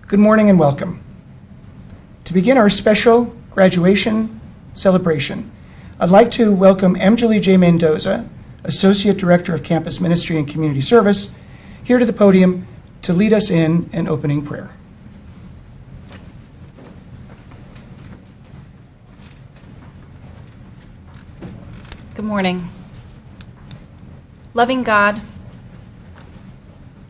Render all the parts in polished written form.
Good morning and welcome. To begin our special graduation celebration, I'd like to welcome M. Julie J. Mendoza, Associate Director of Campus Ministry and Community Service, here to the podium to lead us in an opening prayer. Good morning. Loving God,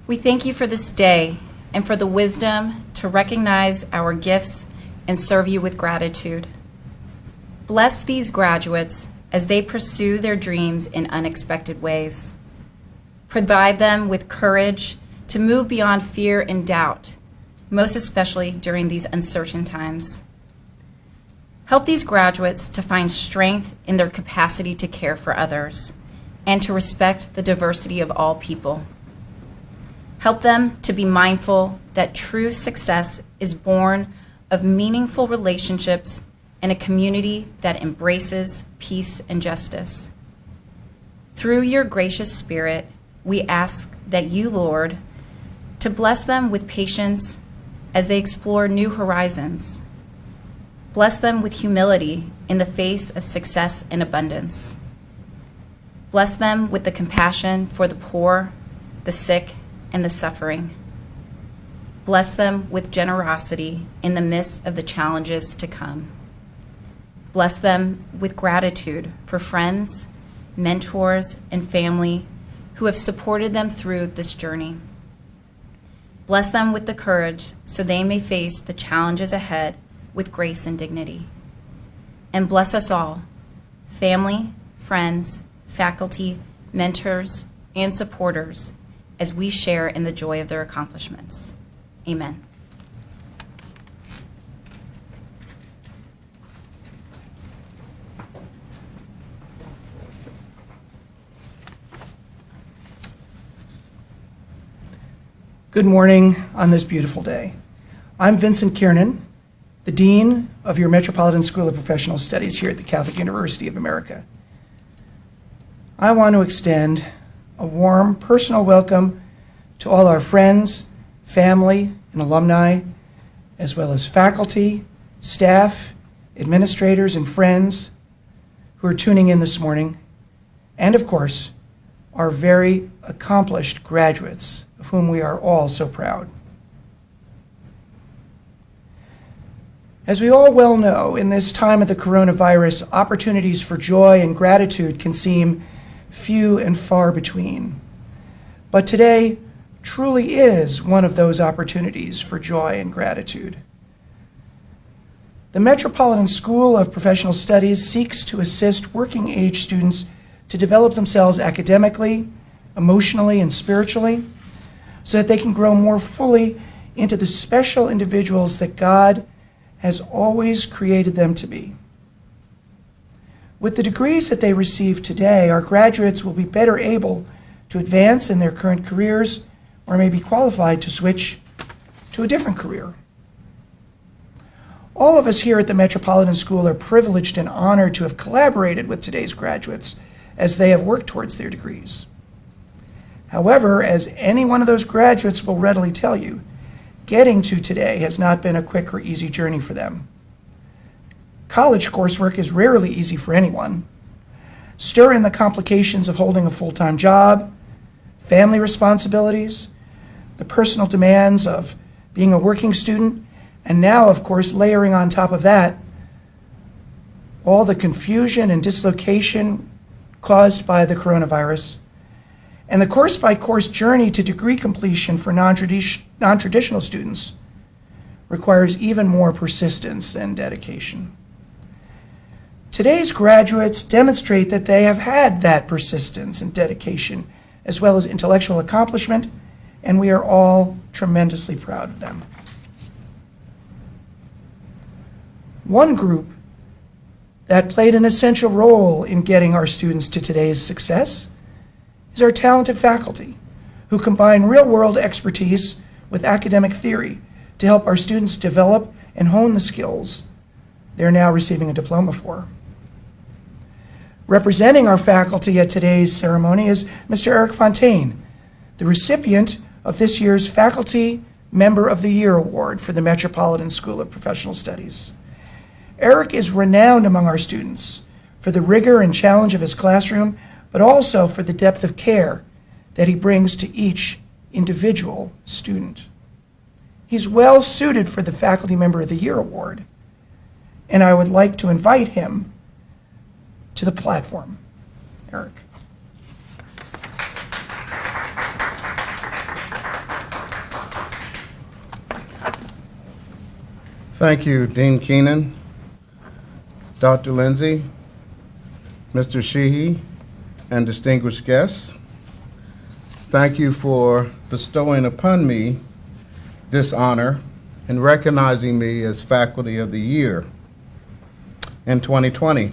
we thank you for this day and for the wisdom to recognize our gifts and serve you with gratitude. Bless these graduates as they pursue their dreams in unexpected ways. Provide them with courage to move beyond fear and doubt, most especially during these uncertain times. Help these graduates to find strength in their capacity to care for others and to respect the diversity of all people. Help them to be mindful that true success is born of meaningful relationships and a community that embraces peace and justice. Through your gracious Spirit, we ask that you, Lord, to bless them with patience as they explore new horizons. Bless them with humility in the face of success and abundance. Bless them with the compassion for the poor, the sick, and the suffering. Bless them with generosity in the midst of the challenges to come. Bless them with gratitude for friends, mentors, and family who have supported them through this journey. Bless them with the courage so they may face the challenges ahead with grace and dignity. And bless us all, family, friends, faculty, mentors, and supporters, as we share in the joy of their accomplishments. Amen. Good morning on this beautiful day. I'm Vincent Kiernan, the Dean of your Metropolitan School of Professional Studies here at the Catholic University of America. I want to extend a warm personal welcome to all our friends, family, and alumni, as well as faculty, staff, administrators, and friends who are tuning in this morning, and of course, our very accomplished graduates, of whom we are all so proud. As we all well know, in this time of the coronavirus, opportunities for joy and gratitude can seem few and far between. But today truly is one of those opportunities for joy and gratitude. The Metropolitan School of Professional Studies seeks to assist working-age students to develop themselves academically, emotionally, and spiritually, so that they can grow more fully into the special individuals that God has always created them to be. With the degrees that they receive today, our graduates will be better able to advance in their current careers or may be qualified to switch to a different career. All of us here at the Metropolitan School are privileged and honored to have collaborated with today's graduates as they have worked towards their degrees. However, as any one of those graduates will readily tell you, getting to today has not been a quick or easy journey for them. College coursework is rarely easy for anyone. Stir in the complications of holding a full-time job, family responsibilities, the personal demands of being a working student, and now, of course, layering on top of that all the confusion and dislocation caused by the coronavirus, and the course-by-course journey to degree completion for non-traditional students requires even more persistence and dedication. Today's graduates demonstrate that they have had that persistence and dedication, as well as intellectual accomplishment, and we are all tremendously proud of them. One group that played an essential role in getting our students to today's success is our talented faculty, who combine real-world expertise with academic theory to help our students develop and hone the skills they're now receiving a diploma for. Representing our faculty at today's ceremony is Mr. Eric Fontaine, the recipient of this year's Faculty Member of the Year Award for the Metropolitan School of Professional Studies. Eric is renowned among our students for the rigor and challenge of his classroom, but also for the depth of care that he brings to each individual student. He's well suited for the Faculty Member of the Year Award, and I would like to invite him to the platform. Eric. Thank you, Dean Keenan, Dr. Lindsay, Mr. Sheehy, and distinguished guests. Thank you for bestowing upon me this honor and recognizing me as Faculty of the Year in 2020.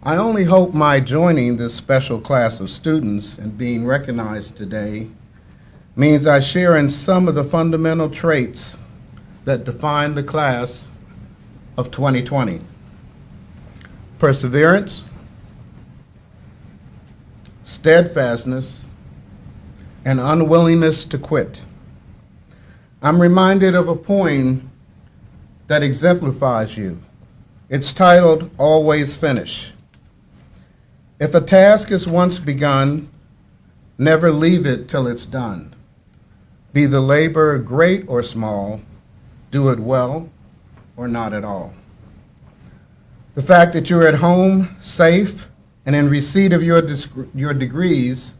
I only hope my joining this special class of students and being recognized today means I share in some of the fundamental traits that define the class of 2020. Perseverance, steadfastness, and unwillingness to quit. I'm reminded of a poem that exemplifies you. It's titled, Always Finish. If a task is once begun, never leave it till it's done. Be the labor great or small, do it well or not at all. The fact that you're at home, safe, and in receipt of your degrees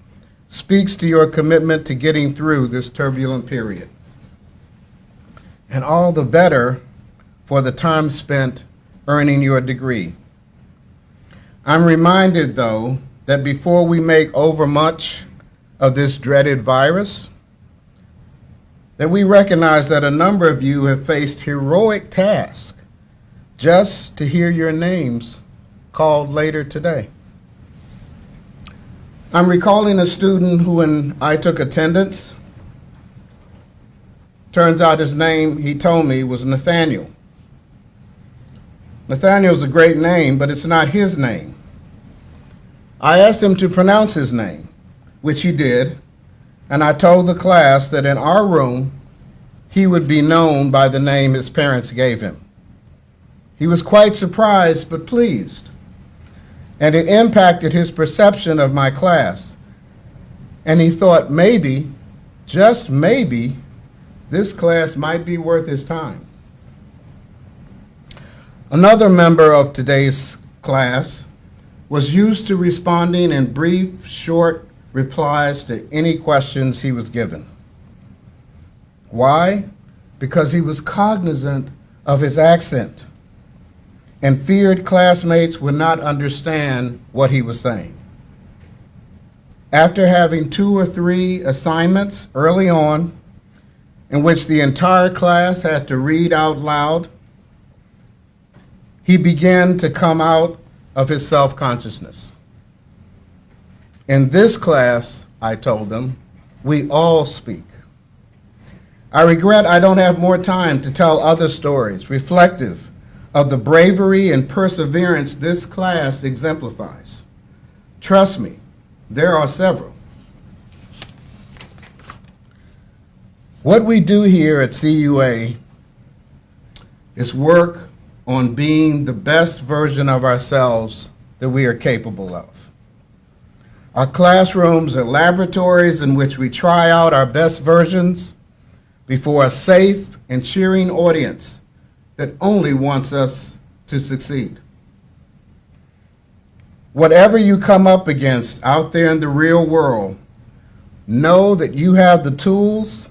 speaks to your commitment to getting through this turbulent period. And all the better for the time spent earning your degree. I'm reminded, though, that before we make overmuch of this dreaded virus, that we recognize that a number of you have faced heroic tasks just to hear your names called later today. I'm recalling a student who, when I took attendance, turns out his name, he told me, was Nathnael. Nathnael's a great name, but it's not his name. I asked him to pronounce his name, which he did, and I told the class that in our room, he would be known by the name his parents gave him. He was quite surprised but pleased, and it impacted his perception of my class. And he thought maybe, just maybe, this class might be worth his time. Another member of today's class was used to responding in brief, short replies to any questions he was given. Why? Because he was cognizant of his accent and feared classmates would not understand what he was saying. After having 2 or 3 assignments early on in which the entire class had to read out loud, he began to come out of his self-consciousness. In this class, I told them, we all speak. I regret I don't have more time to tell other stories reflective of the bravery and perseverance this class exemplifies. Trust me, there are several. What we do here at CUA is work on being the best version of ourselves that we are capable of. Our classrooms are laboratories in which we try out our best versions before a safe and cheering audience that only wants us to succeed. Whatever you come up against out there in the real world, know that you have the tools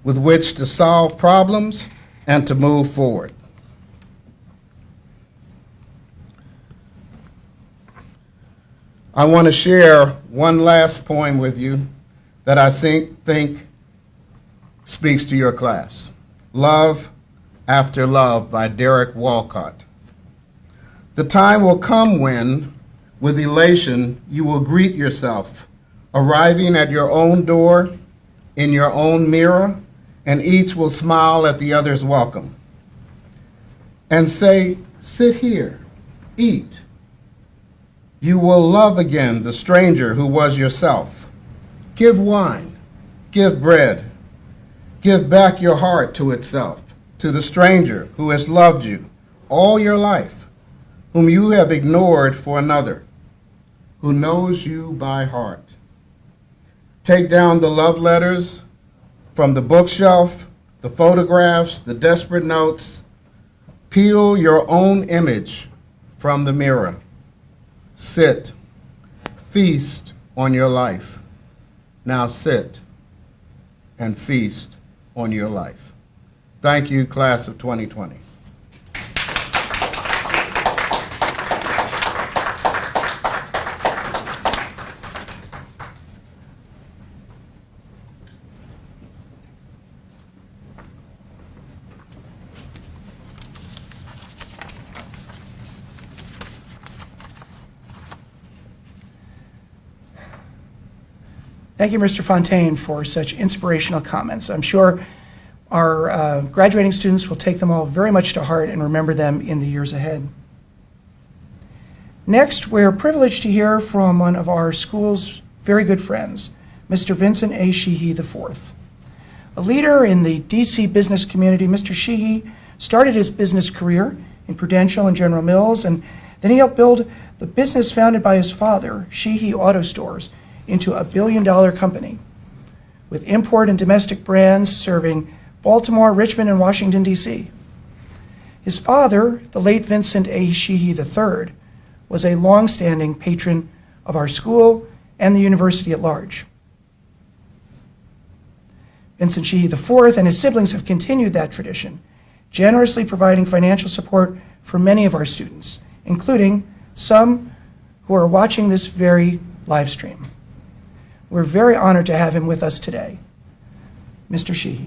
with which to solve problems and to move forward. I want to share one last poem with you that I think speaks to your class. Love After Love by Derrick Walcott. The time will come when, with elation, you will greet yourself, arriving at your own door, in your own mirror, and each will smile at the other's welcome and say, sit here, eat. You will love again the stranger who was yourself. Give wine, give bread, Give back your heart to itself, to the stranger who has loved you all your life, whom you have ignored for another, who knows you by heart. Take down the love letters from the bookshelf, the photographs, the desperate notes. Peel your own image from the mirror. Sit. Feast on your life. Now sit and feast on your life. Thank you, class of 2020. Thank you, Mr. Fontaine, for such inspirational comments. I'm sure our graduating students will take them all very much to heart and remember them in the years ahead. Next, we're privileged to hear from one of our school's very good friends, Mr. Vincent A. Sheehy IV. A leader in the DC business community, Mr. Sheehy started his business career in Prudential and General Mills, and then he helped build the business founded by his father, Sheehy Auto Stores, into a billion-dollar company with import and domestic brands serving Baltimore, Richmond, and Washington, D.C. His father, the late Vincent A. Sheehy III, was a long-standing patron of our school and the university at large. Vincent Sheehy IV and his siblings have continued that tradition, generously providing financial support for many of our students, including some who are watching this very live stream. We're very honored to have him with us today. Mr. Sheehy.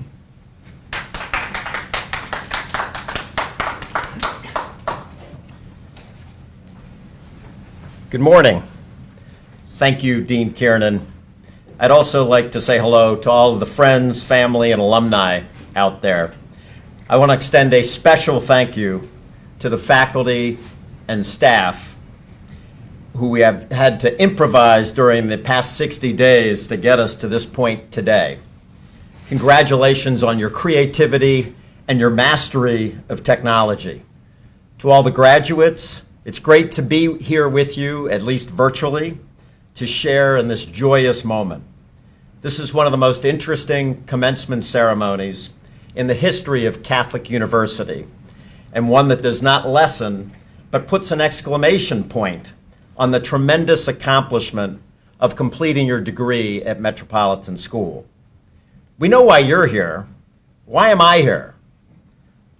Good morning. Thank you, Dean Kiernan. I'd also like to say hello to all of the friends, family, and alumni out there. I want to extend a special thank you to the faculty and staff who we have had to improvise during the past 60 days to get us to this point today. Congratulations on your creativity and your mastery of technology. To all the graduates, it's great to be here with you, at least virtually, to share in this joyous moment. This is one of the most interesting commencement ceremonies in the history of Catholic University, and one that does not lessen, but puts an exclamation point on the tremendous accomplishment of completing your degree at Metropolitan School. We know why you're here. Why am I here?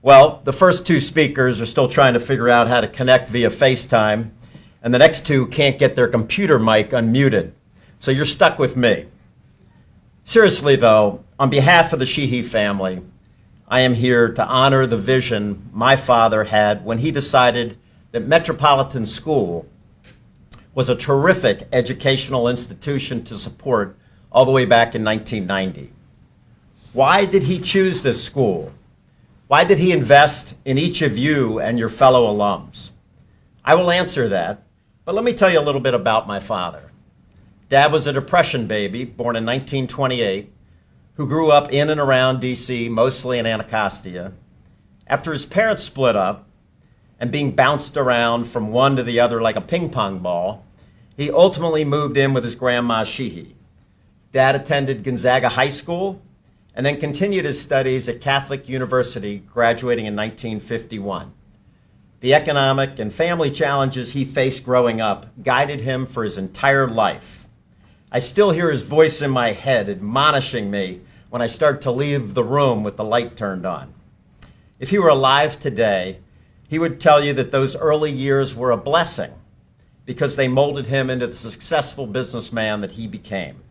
Well, the first two speakers are still trying to figure out how to connect via FaceTime, and the next two can't get their computer mic unmuted. So you're stuck with me. Seriously, though, on behalf of the Sheehy family, I am here to honor the vision my father had when he decided that Metropolitan School was a terrific educational institution to support all the way back in 1990. Why did he choose this school? Why did he invest in each of you and your fellow alums? I will answer that, but let me tell you a little bit about my father. Dad was a Depression baby, born in 1928, who grew up in and around D.C., mostly in Anacostia. After his parents split up and being bounced around from one to the other like a ping pong ball, he ultimately moved in with his grandma Sheehy. Dad attended Gonzaga High School and then continued his studies at Catholic University, graduating in 1951. The economic and family challenges he faced growing up guided him for his entire life. I still hear his voice in my head admonishing me when I start to leave the room with the light turned on. If he were alive today, he would tell you that those early years were a blessing because they molded him into the successful businessman that he became.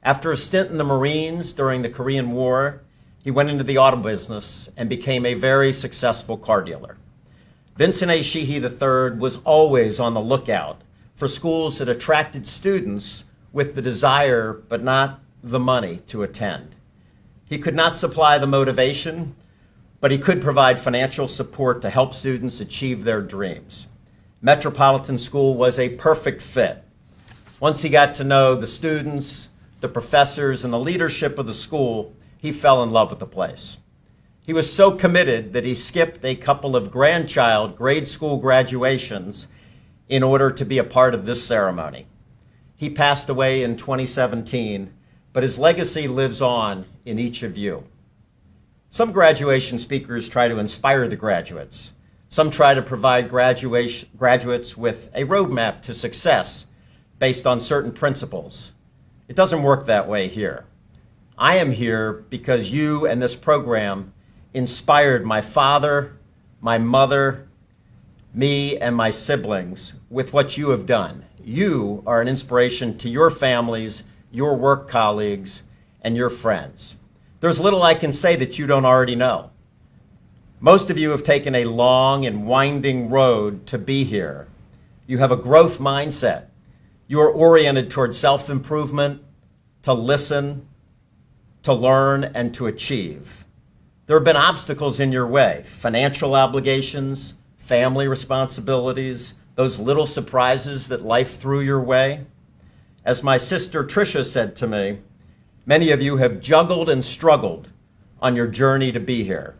After a stint in the Marines during the Korean War, he went into the auto business and became a very successful car dealer. Vincent A. Sheehy III was always on the lookout for schools that attracted students with the desire but not the money to attend. He could not supply the motivation, but he could provide financial support to help students achieve their dreams. Metropolitan School was a perfect fit. Once he got to know the students, the professors, and the leadership of the school, he fell in love with the place. He was so committed that he skipped a couple of grandchild grade school graduations in order to be a part of this ceremony. He passed away in 2017, but his legacy lives on in each of you. Some graduation speakers try to inspire the graduates. Some try to provide graduates with a roadmap to success based on certain principles. It doesn't work that way here. I am here because you and this program inspired my father, my mother, me, and my siblings with what you have done. You are an inspiration to your families, your work colleagues, and your friends. There's little I can say that you don't already know. Most of you have taken a long and winding road to be here. You have a growth mindset. You are oriented towards self-improvement, to listen, to learn, and to achieve. There have been obstacles in your way, financial obligations, family responsibilities, those little surprises that life threw your way. As my sister Tricia said to me, many of you have juggled and struggled on your journey to be here.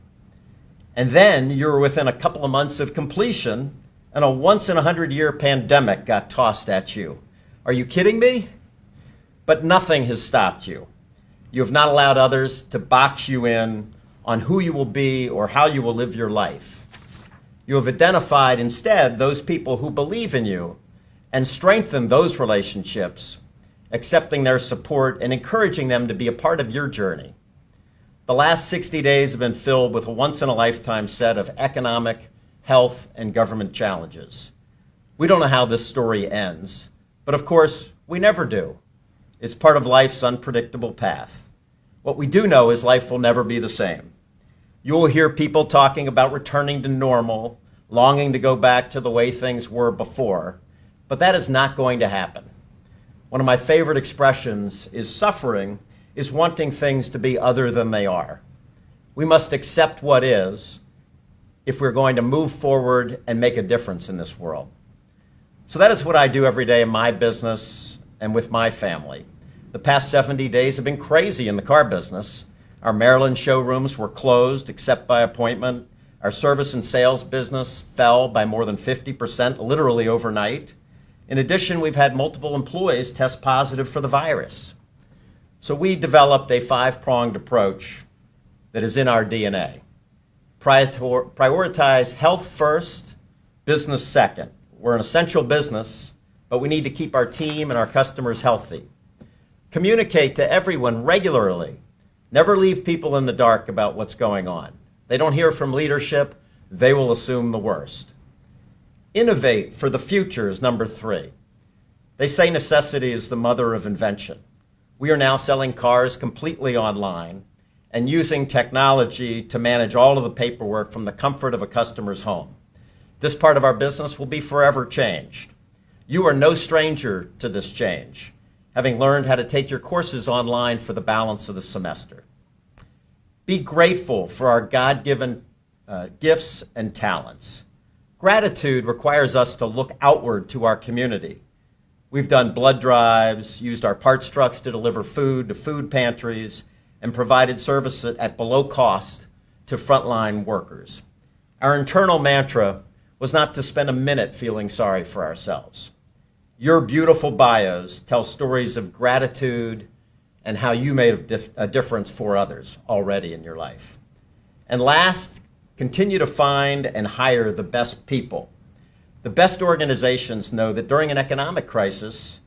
And then you were within a couple of months of completion, and a once-in-a-100-year pandemic got tossed at you. Are you kidding me? But nothing has stopped you. You have not allowed others to box you in on who you will be or how you will live your life. You have identified instead those people who believe in you and strengthened those relationships, accepting their support and encouraging them to be a part of your journey. The last 60 days have been filled with a once-in-a-lifetime set of economic, health, and government challenges. We don't know how this story ends, but of course, we never do. It's part of life's unpredictable path. What we do know is life will never be the same. You will hear people talking about returning to normal, longing to go back to the way things were before, but that is not going to happen. One of my favorite expressions is suffering is wanting things to be other than they are. We must accept what is if we're going to move forward and make a difference in this world. So that is what I do every day in my business and with my family. The past 70 days have been crazy in the car business. Our Maryland showrooms were closed except by appointment. Our service and sales business fell by more than 50%, literally overnight. In addition, we've had multiple employees test positive for the virus. So we developed a 5-pronged approach that is in our DNA. Prioritize health first, business second. We're an essential business, but we need to keep our team and our customers healthy. Communicate to everyone regularly. Never leave people in the dark about what's going on. They don't hear from leadership, they will assume the worst. Innovate for the future is number 3. They say necessity is the mother of invention. We are now selling cars completely online and using technology to manage all of the paperwork from the comfort of a customer's home. This part of our business will be forever changed. You are no stranger to this change, having learned how to take your courses online for the balance of the semester. Be grateful for our God-given gifts and talents. Gratitude requires us to look outward to our community. We've done blood drives, used our parts trucks to deliver food to food pantries, and provided service at below cost to frontline workers. Our internal mantra was not to spend a minute feeling sorry for ourselves. Your beautiful bios tell stories of gratitude and how you made a difference for others already in your life. And last, continue to find and hire the best people. The best organizations know that during an economic crisis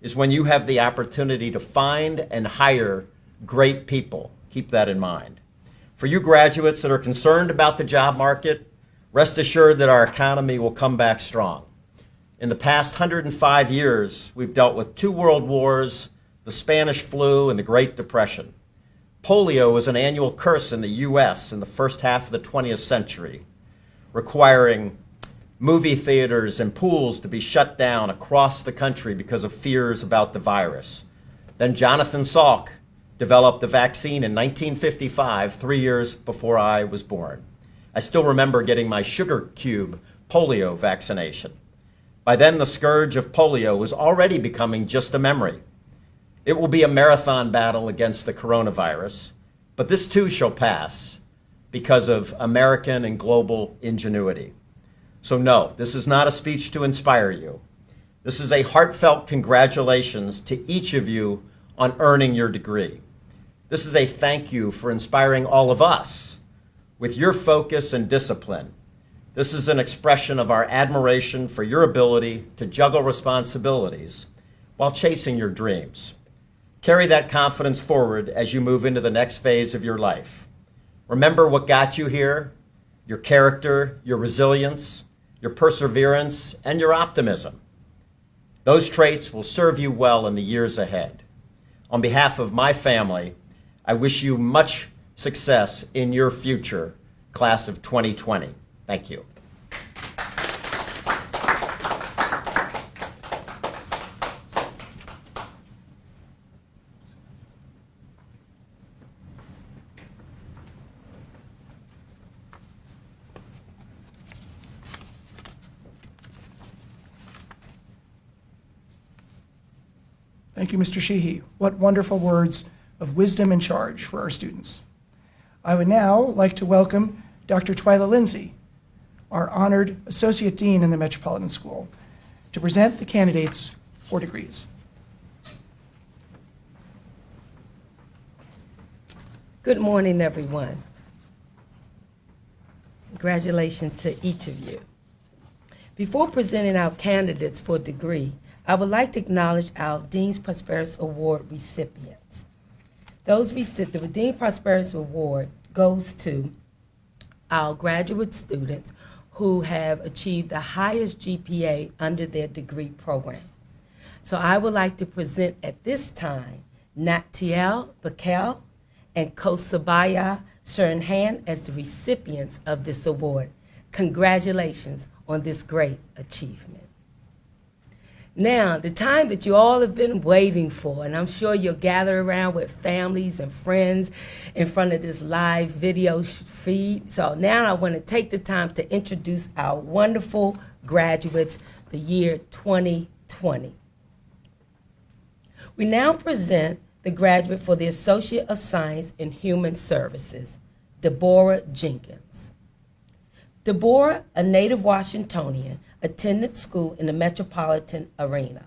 is when you have the opportunity to find and hire great people. Keep that in mind. For you graduates that are concerned about the job market, rest assured that our economy will come back strong. In the past 105 years, we've dealt with 2 world wars, the Spanish flu, and the Great Depression. Polio was an annual curse in the U.S. in the first half of the 20th century, requiring movie theaters and pools to be shut down across the country because of fears about the virus. Then Jonathan Salk developed the vaccine in 1955, 3 years before I was born. I still remember getting my sugar cube polio vaccination. By then, the scourge of polio was already becoming just a memory. It will be a marathon battle against the coronavirus, But this too shall pass because of American and global ingenuity. So no, this is not a speech to inspire you. This is a heartfelt congratulations to each of you on earning your degree. This is a thank you for inspiring all of us with your focus and discipline. This is an expression of our admiration for your ability to juggle responsibilities while chasing your dreams. Carry that confidence forward as you move into the next phase of your life. Remember what got you here, your character, your resilience, your perseverance, and your optimism. Those traits will serve you well in the years ahead. On behalf of my family, I wish you much success in your future, class of 2020. Thank you. Thank you, Mr. Sheehy. What wonderful words of wisdom and charge for our students. I would now like to welcome Dr. Twyla Lindsay, our honored Associate Dean in the Metropolitan School, to present the candidates for degrees. Good morning, everyone. Congratulations to each of you. Before presenting our candidates for degree, I would like to acknowledge our Dean's Prosperous Award recipients. The Dean Prosperous Award goes to our graduate students who have achieved the highest GPA under their degree program. So I would like to present at this time Natnael Bekele and Khosbayar Tserenkhand as the recipients of this award. Congratulations on this great achievement. Now, the time that you all have been waiting for, and I'm sure you'll gather around with families and friends in front of this live video feed. So now I want to take the time to introduce our wonderful graduates, the year 2020. We now present the graduate for the Associate of Science in Human Services, Deborah Jenkins. Deborah, a native Washingtonian, attended school in the metropolitan area.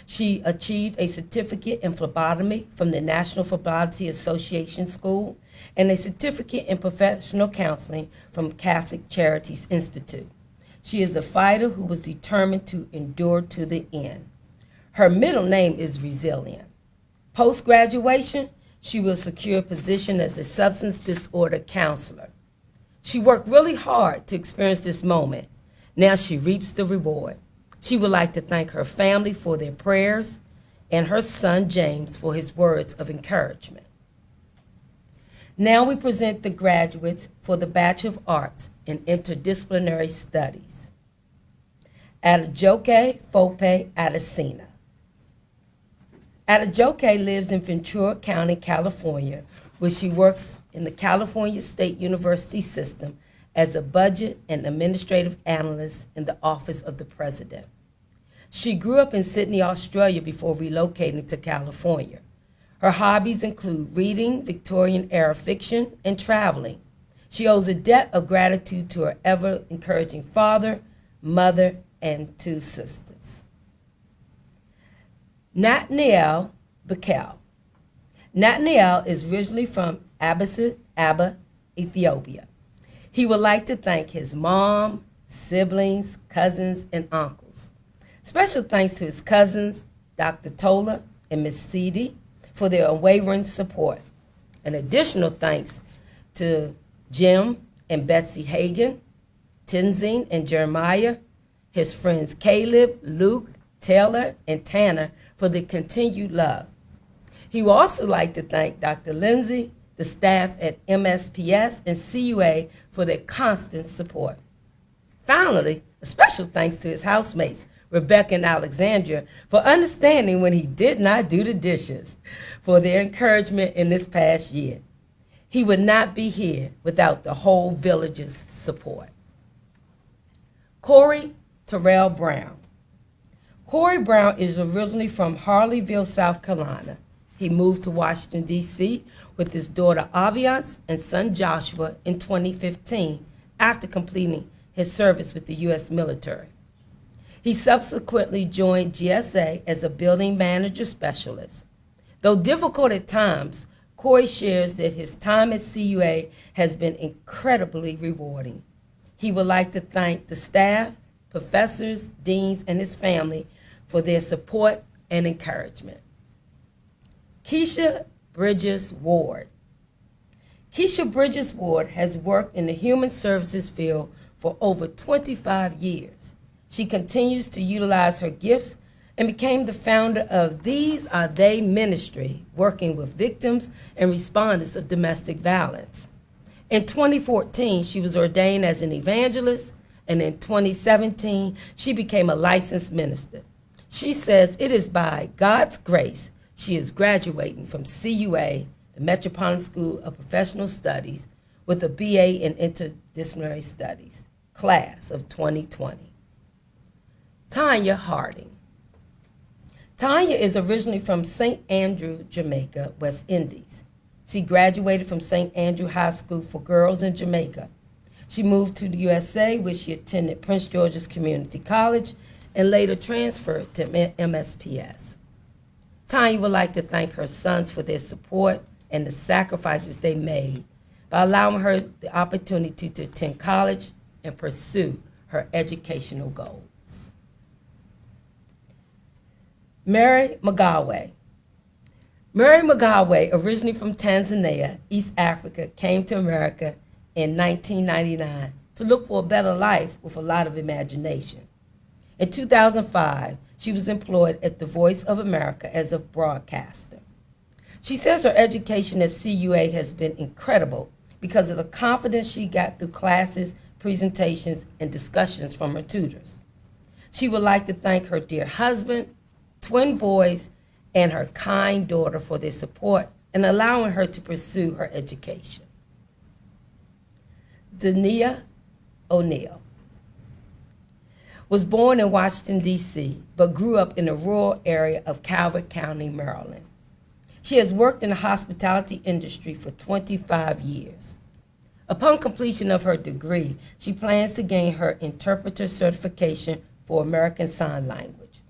She achieved a certificate in phlebotomy from the National Phlebotomy Association School and a certificate in professional counseling from Catholic Charities Institute. She is a fighter who was determined to endure to the end. Her middle name is Resilient. Post-graduation, she will secure a position as a substance disorder counselor. She worked really hard to experience this moment. Now she reaps the reward. She would like to thank her family for their prayers and her son James for his words of encouragement. Now we present the graduates for the Bachelor of Arts in Interdisciplinary Studies. Adejoke Fope Adesina. Adejoke lives in Ventura County, California, where she works in the California State University system as a budget and administrative analyst in the Office of the President. She grew up in Sydney, Australia before relocating to California. Her hobbies include reading Victorian-era fiction and traveling. She owes a debt of gratitude to her ever-encouraging father, mother, and 2 sisters. Natnael Bekele. Natnael is originally from Addis Ababa, Ethiopia. He would like to thank his mom, siblings, cousins, and uncles. Special thanks to his cousins, Dr. Tola and Miss Sidi, for their unwavering support. An additional thanks to Jim and Betsy Hagan, Tenzin and Jeremiah, his friends Caleb, Luke, Taylor, and Tanner for their continued love. He would also like to thank Dr. Lindsay, the staff at MSPS and CUA for their constant support. Finally, a special thanks to his housemates, Rebecca and Alexandria, for understanding when he did not do the dishes, for their encouragement in this past year. He would not be here without the whole village's support. Corey Terrell Brown. Corey Brown is originally from Harleyville, South Carolina. He moved to Washington, D.C., with his daughter Aviance and son Joshua in 2015 after completing his service with the U.S. military. He subsequently joined GSA as a building manager specialist. Though difficult at times, Corey shares that his time at CUA has been incredibly rewarding. He would like to thank the staff, professors, deans, and his family for their support and encouragement. Kisha Bridges Ward. Kisha Bridges Ward has worked in the human services field for over 25 years. She continues to utilize her gifts and became the founder of These Are They Ministry, working with victims and respondents of domestic violence. In 2014, she was ordained as an evangelist, and in 2017, she became a licensed minister. She says it is by God's grace she is graduating from CUA, the Metropolitan School of Professional Studies, with a BA in Interdisciplinary Studies, class of 2020. Tanya Harding. Tanya is originally from St. Andrew, Jamaica, West Indies. She graduated from St. Andrew High School for Girls in Jamaica. She moved to the USA, where she attended Prince George's Community College and later transferred to MSPS. Tanya would like to thank her sons for their support and the sacrifices they made by allowing her the opportunity to attend college and pursue her educational goals. Mary Mgawe. Mary Mgawe, originally from Tanzania, East Africa, came to America in 1999 to look for a better life with a lot of imagination. In 2005, she was employed at the Voice of America as a broadcaster. She says her education at CUA has been incredible because of the confidence she got through classes, presentations, and discussions from her tutors. She would like to thank her dear husband, twin boys, and her kind daughter for their support and allowing her to pursue her education. Zaneta O'Neil was born in Washington, D.C., but grew up in the rural area of Calvert County, Maryland. She has worked in the hospitality industry for 25 years. Upon completion of her degree, she plans to gain her interpreter certification for American Sign Language.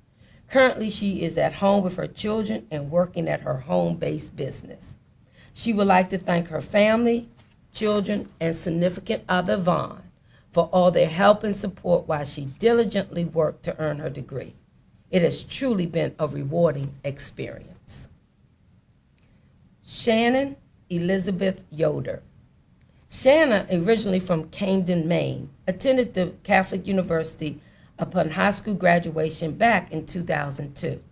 Currently, she is at home with her children and working at her home-based business. She would like to thank her family, children, and significant other, Vaughn, for all their help and support while she diligently worked to earn her degree. It has truly been a rewarding experience. Shannon Elizabeth Yoder. Shannon, originally from Camden, Maine, attended the Catholic University upon high school graduation back in 2002.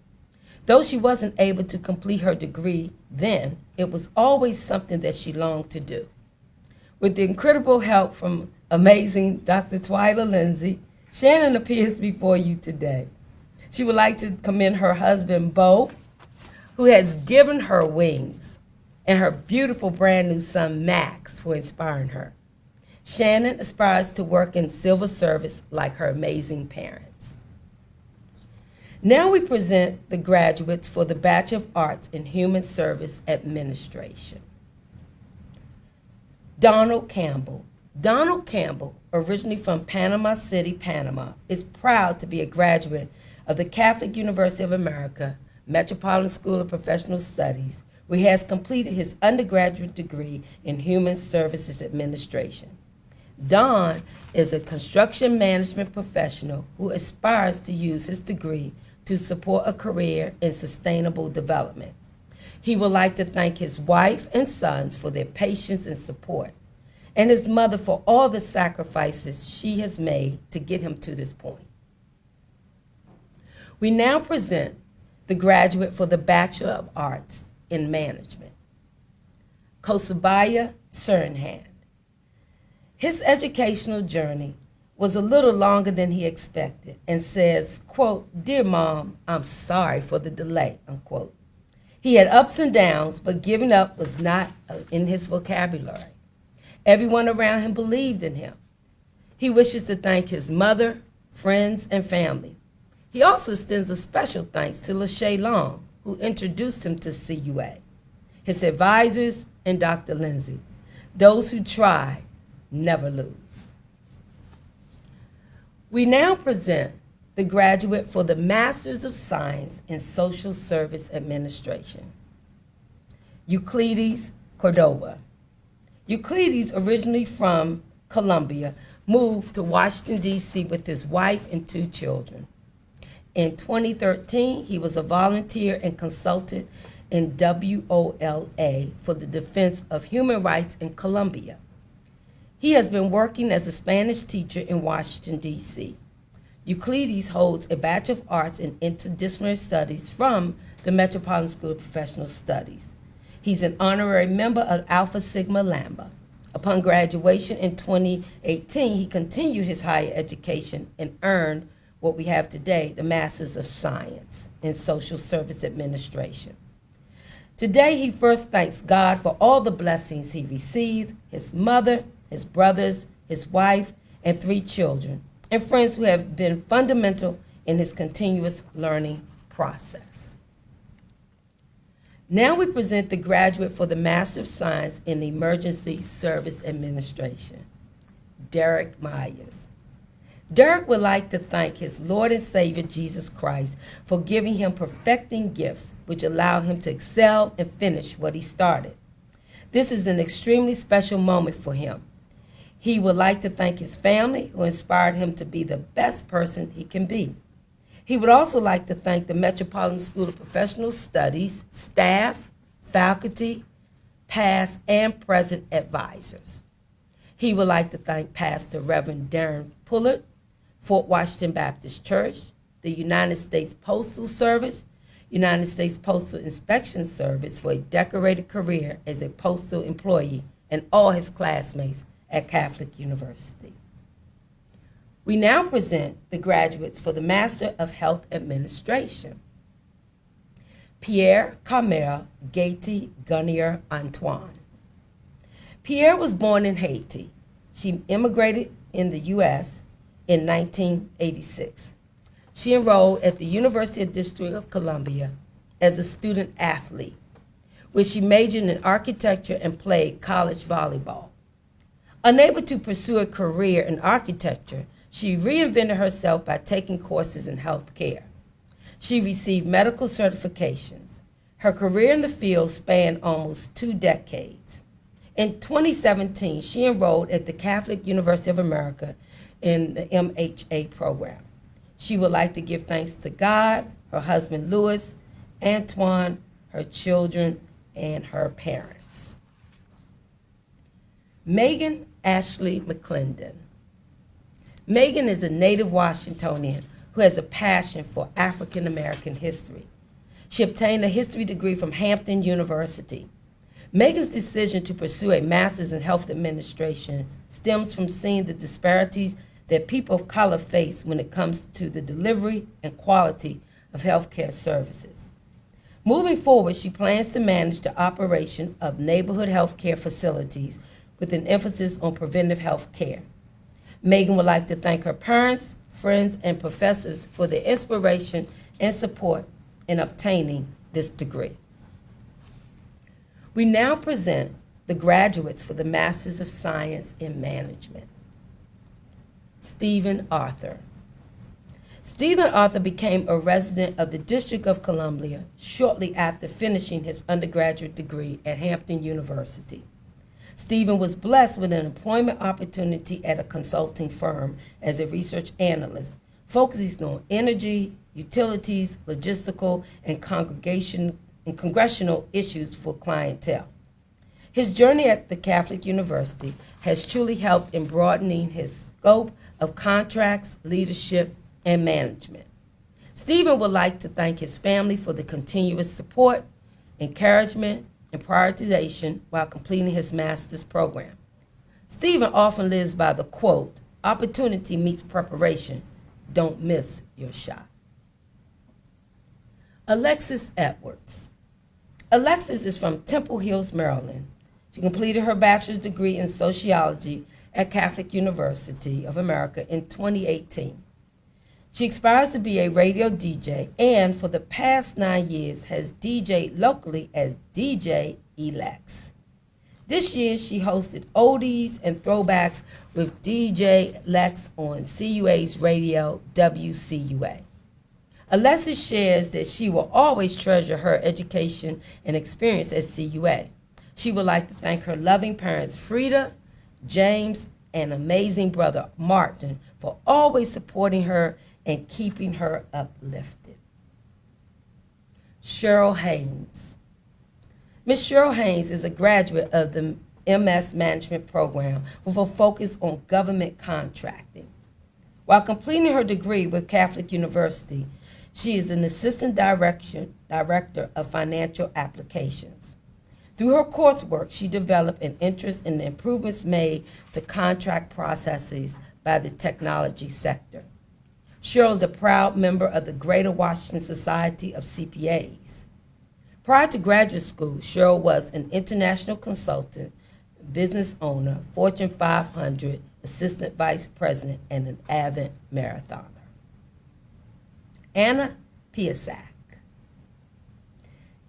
Though she wasn't able to complete her degree then, it was always something that she longed to do. With the incredible help from amazing Dr. Twyla Lindsay, Shannon appears before you today. She would like to commend her husband, Bo, who has given her wings, and her beautiful brand new son, Max, for inspiring her. Shannon aspires to work in civil service like her amazing parents. Now we present the graduates for the Bachelor of Arts in Human Service Administration. Donald Campbell. Donald Campbell, originally from Panama City, Panama, is proud to be a graduate of the Catholic University of America, Metropolitan School of Professional Studies, where he has completed his undergraduate degree in Human Services Administration. Don is a construction management professional who aspires to use his degree to support a career in sustainable development. He would like to thank his wife and sons for their patience and support, and his mother for all the sacrifices she has made to get him to this point. We now present the graduate for the Bachelor of Arts in Management, Khosbayar Tserenkhand. His educational journey was a little longer than he expected and says, quote, "Dear Mom, I'm sorry for the delay," unquote. He had ups and downs, but giving up was not in his vocabulary. Everyone around him believed in him. He wishes to thank his mother, friends, and family. He also extends a special thanks to Lachey Long, who introduced him to CUA. his advisors, and Dr. Lindsay. Those who try never lose. We now present the graduate for the Masters of Science in Social Service Administration, Euclides Cordoba. Euclides, originally from Colombia, moved to Washington, D.C. with his wife and 2 children. In 2013, he was a volunteer and consultant in WOLA for the defense of human rights in Colombia. He has been working as a Spanish teacher in Washington, D.C. Euclides holds a Bachelor of Arts in Interdisciplinary Studies from the Metropolitan School of Professional Studies. He's an honorary member of Alpha Sigma Lambda. Upon graduation in 2018, he continued his higher education and earned what we have today, the Masters of Science in Social Service Administration. Today, he first thanks God for all the blessings he received, his mother, his brothers, his wife, and 3 children, and friends who have been fundamental in his continuous learning process. Now we present the graduate for the Master of Science in Emergency Service Administration, Derrick Myers. Derrick would like to thank his Lord and Savior Jesus Christ for giving him perfecting gifts which allow him to excel and finish what he started. This is an extremely special moment for him. He would like to thank his family who inspired him to be the best person he can be. He would also like to thank the Metropolitan School of Professional Studies, staff, faculty, past and present advisors. He would like to thank Pastor Reverend Darren Pullard, Fort Washington Baptist Church, the United States Postal Service, United States Postal Inspection Service for a decorated career as a postal employee, and all his classmates at Catholic University. We now present the graduates for the Master of Health Administration. Pierre-Carmel Gathy Guerrier Antoine. Pierre was born in Haiti. She immigrated in the U.S. in 1986. She enrolled at the University of District of Columbia as a student athlete, where she majored in architecture and played college volleyball. Unable to pursue a career in architecture, she reinvented herself by taking courses in health care. She received medical certifications. Her career in the field spanned almost 2 decades. In 2017, she enrolled at the Catholic University of America in the MHA program. She would like to give thanks to God, her husband Louis, Antoine, her children, and her parents. Meagan Ashley McClendon. Meagan is a native Washingtonian who has a passion for African American history. She obtained a history degree from Hampton University. Meagan's decision to pursue a master's in health administration stems from seeing the disparities that people of color face when it comes to the delivery and quality of healthcare services. Moving forward, she plans to manage the operation of neighborhood healthcare facilities with an emphasis on preventive health care. Meagan would like to thank her parents, friends, and professors for their inspiration and support in obtaining this degree. We now present the graduates for the Masters of Science in Management. Stephen Arthur. Stephen Arthur became a resident of the District of Columbia shortly after finishing his undergraduate degree at Hampton University. Stephen was blessed with an employment opportunity at a consulting firm as a research analyst, focusing on energy, utilities, logistical, and congressional issues for clientele. His journey at the Catholic University has truly helped in broadening his scope of contracts, leadership, and management. Stephen would like to thank his family for the continuous support, encouragement, and prioritization while completing his master's program. Stephen often lives by the quote, "Opportunity meets preparation. Don't miss your shot." Alexis Edwards. Alexis is from Temple Hills, Maryland. She completed her bachelor's degree in sociology at Catholic University of America in 2018. She aspires to be a radio DJ and for the past 9 years has DJed locally as DJ elects. This year, she hosted Oldies and Throwbacks with DJ Lex on CUA's radio, WCUA. Alexis shares that she will always treasure her education and experience at CUA. She would like to thank her loving parents, Frida, James, and amazing brother, Martin, for always supporting her and keeping her uplifted. Cheryl Haynes. Ms. Cheryl Haynes is a graduate of the MS Management program with a focus on government contracting. While completing her degree with Catholic University, she is an assistant director of financial applications. Through her coursework, she developed an interest in the improvements made to contract processes by the technology sector. Cheryl is a proud member of the Greater Washington Society of CPAs. Prior to graduate school, Cheryl was an international consultant, business owner, Fortune 500 assistant vice president, and an avid marathoner. Anna Piasak.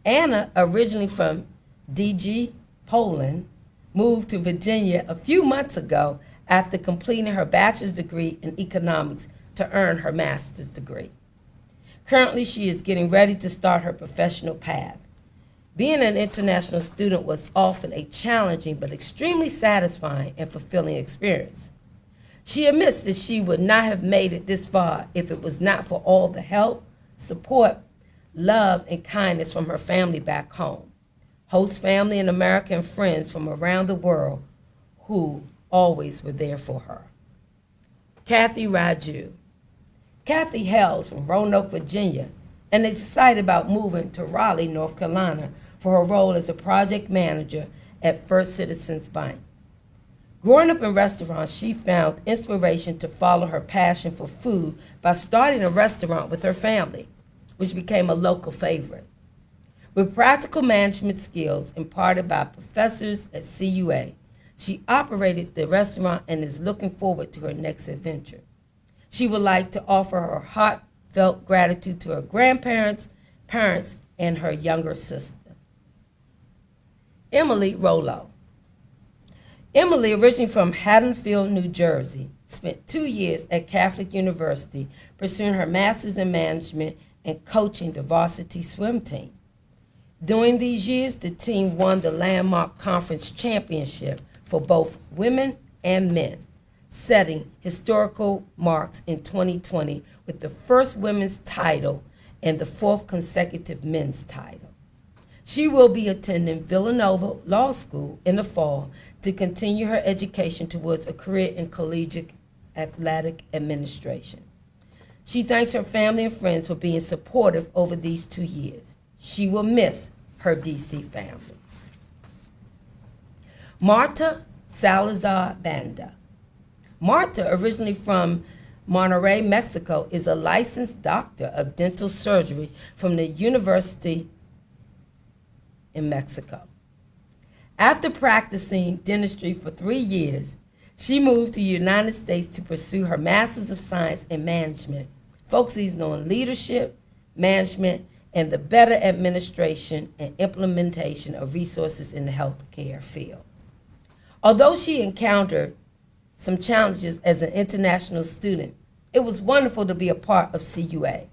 Anna, originally from DG, Poland, moved to Virginia a few months ago after completing her bachelor's degree in economics to earn her master's degree. Currently, she is getting ready to start her professional path. Being an international student was often a challenging but extremely satisfying and fulfilling experience. She admits that she would not have made it this far if it was not for all the help, support, love, and kindness from her family back home, host family in America, and friends from around the world who always were there for her. Cathy Radjou. Cathy hails from Roanoke, Virginia, and is excited about moving to Raleigh, North Carolina for her role as a project manager at First Citizens Bank. Growing up in restaurants, she found inspiration to follow her passion for food by starting a restaurant with her family, which became a local favorite. With practical management skills imparted by professors at CUA, she operated the restaurant and is looking forward to her next adventure. She would like to offer her heartfelt gratitude to her grandparents, parents, and her younger sister. Emily Rollo. Emily, originally from Haddonfield, New Jersey, spent 2 years at Catholic University pursuing her master's in management and coaching the varsity swim team. During these years, the team won the landmark conference championship for both women and men, setting historical marks in 2020 with the first women's title and the fourth consecutive men's title. She will be attending Villanova Law School in the fall to continue her education towards a career in collegiate athletic administration. She thanks her family and friends for being supportive over these 2 years. She will miss her DC families. Marta Salazar Banda. Marta, originally from Monterrey, Mexico, is a licensed doctor of dental surgery from the University in Mexico. After practicing dentistry for 3 years, she moved to the United States to pursue her Master's of Science in Management, focusing on leadership, management, and the better administration and implementation of resources in the healthcare field. Although she encountered some challenges as an international student, it was wonderful to be a part of CUA.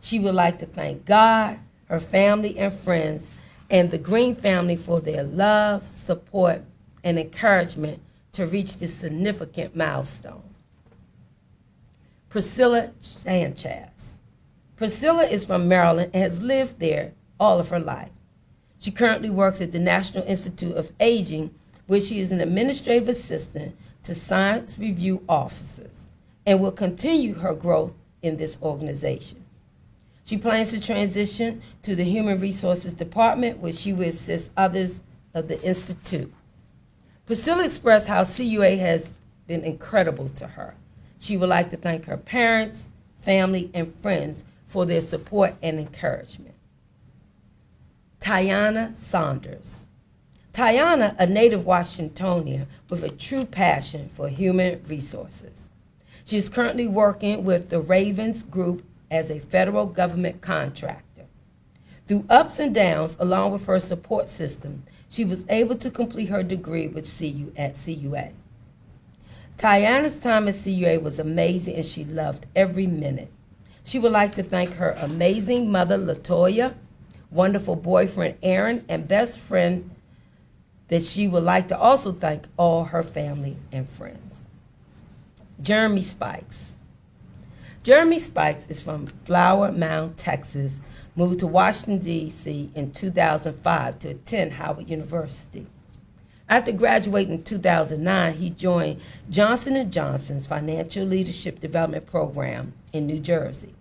She would like to thank God, her family and friends, and the Green family for their love, support, and encouragement to reach this significant milestone. Priscilla Sanchez. Priscilla is from Maryland and has lived there all of her life. She currently works at the National Institute of Aging, where she is an administrative assistant to science review officers and will continue her growth in this organization. She plans to transition to the Human Resources Department, where she will assist others of the Institute. Priscilla expressed how CUA has been incredible to her. She would like to thank her parents, family, and friends for their support and encouragement. Tiana Saunders. Tiana, a native Washingtonian with a true passion for human resources. She is currently working with the Ravens Group as a federal government contractor. Through ups and downs, along with her support system, She was able to complete her degree with at CUA. Tiana's time at CUA was amazing and she loved every minute. She would like to thank her amazing mother, LaToya, wonderful boyfriend, Aaron, and best friend that she would like to also thank all her family and friends. Jeremy Spikes. Jeremy Spikes is from Flower Mound, Texas, moved to Washington, D.C. in 2005 to attend Howard University. After graduating in 2009, he joined Johnson & Johnson's Financial Leadership Development Program in New Jersey.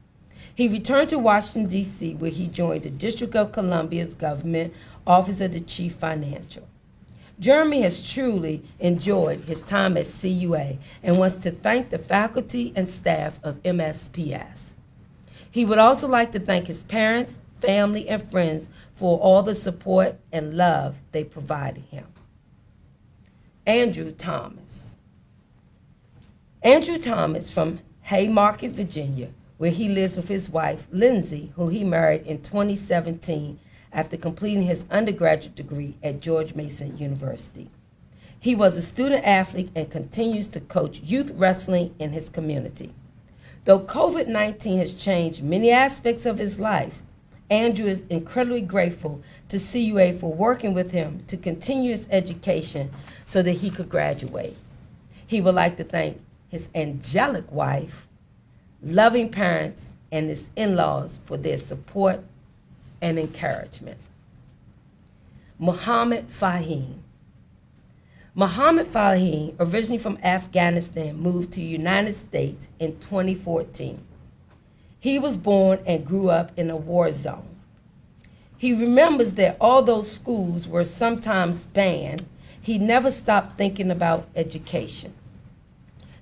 He returned to Washington, D.C., where he joined the District of Columbia's Government Office of the Chief Financial. Jeremy has truly enjoyed his time at CUA and wants to thank the faculty and staff of MSPS. He would also like to thank his parents, family, and friends for all the support and love they provided him. Andrew Thomas. Andrew Thomas from Haymarket, Virginia, where he lives with his wife, Lindsay, who he married in 2017 after completing his undergraduate degree at George Mason University. He was a student athlete and continues to coach youth wrestling in his community. Though COVID-19 has changed many aspects of his life, Andrew is incredibly grateful to CUA for working with him to continue his education so that he could graduate. He would like to thank his angelic wife, loving parents, and his in-laws for their support and encouragement. Mohammad Fahim. Mohammad Fahim, originally from Afghanistan, moved to the United States in 2014. He was born and grew up in a war zone. He remembers that although schools were sometimes banned, he never stopped thinking about education.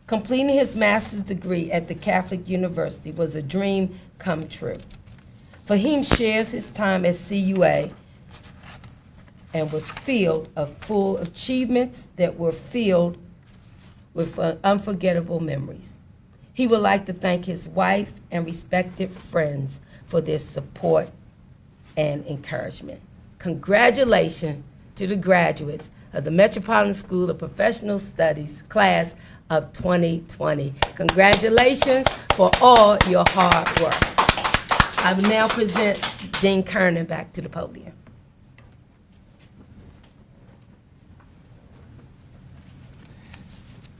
Completing his master's degree at the Catholic University was a dream come true. Fahim shares his time at CUA and was filled of full achievements that were filled with unforgettable memories. He would like to thank his wife and respected friends for their support and encouragement. Congratulations to the graduates of the Metropolitan School of Professional Studies class of 2020. Congratulations for all your hard work. I will now present Dean Kernan back to the podium.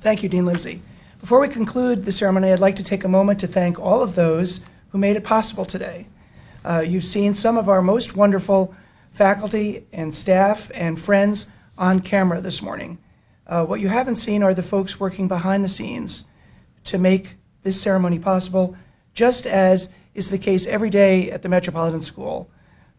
Thank you, Dean Lindsay. Before we conclude the ceremony, I'd like to take a moment to thank all of those who made it possible today. You've seen some of our most wonderful faculty and staff and friends on camera this morning. What you haven't seen are the folks working behind the scenes to make this ceremony possible, just as is the case every day at the Metropolitan School.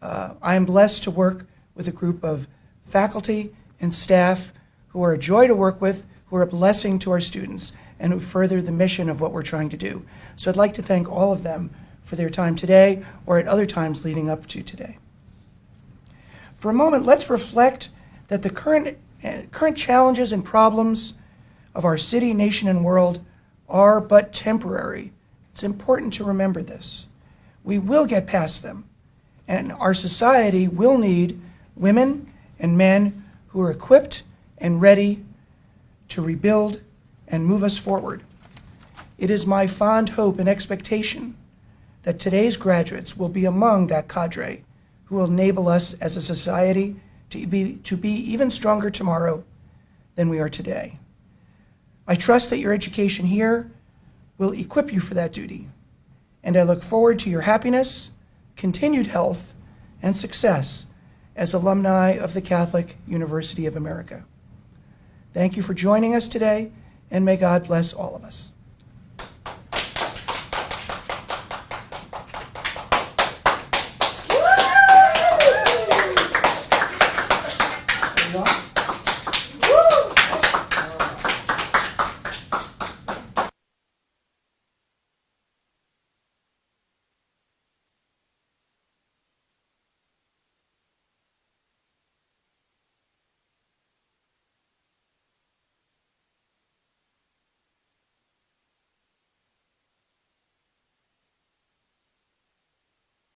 I am blessed to work with a group of faculty and staff who are a joy to work with, who are a blessing to our students, and who further the mission of what we're trying to do. So I'd like to thank all of them for their time today or at other times leading up to today. For a moment, let's reflect that the current challenges and problems of our city, nation, and world are but temporary. It's important to remember this. We will get past them, and our society will need women and men who are equipped and ready to rebuild and move us forward. It is my fond hope and expectation that today's graduates will be among that cadre who will enable us as a society to be even stronger tomorrow than we are today. I trust that your education here will equip you for that duty, and I look forward to your happiness, continued health, and success as alumni of the Catholic University of America. Thank you for joining us today, and may God bless all of us.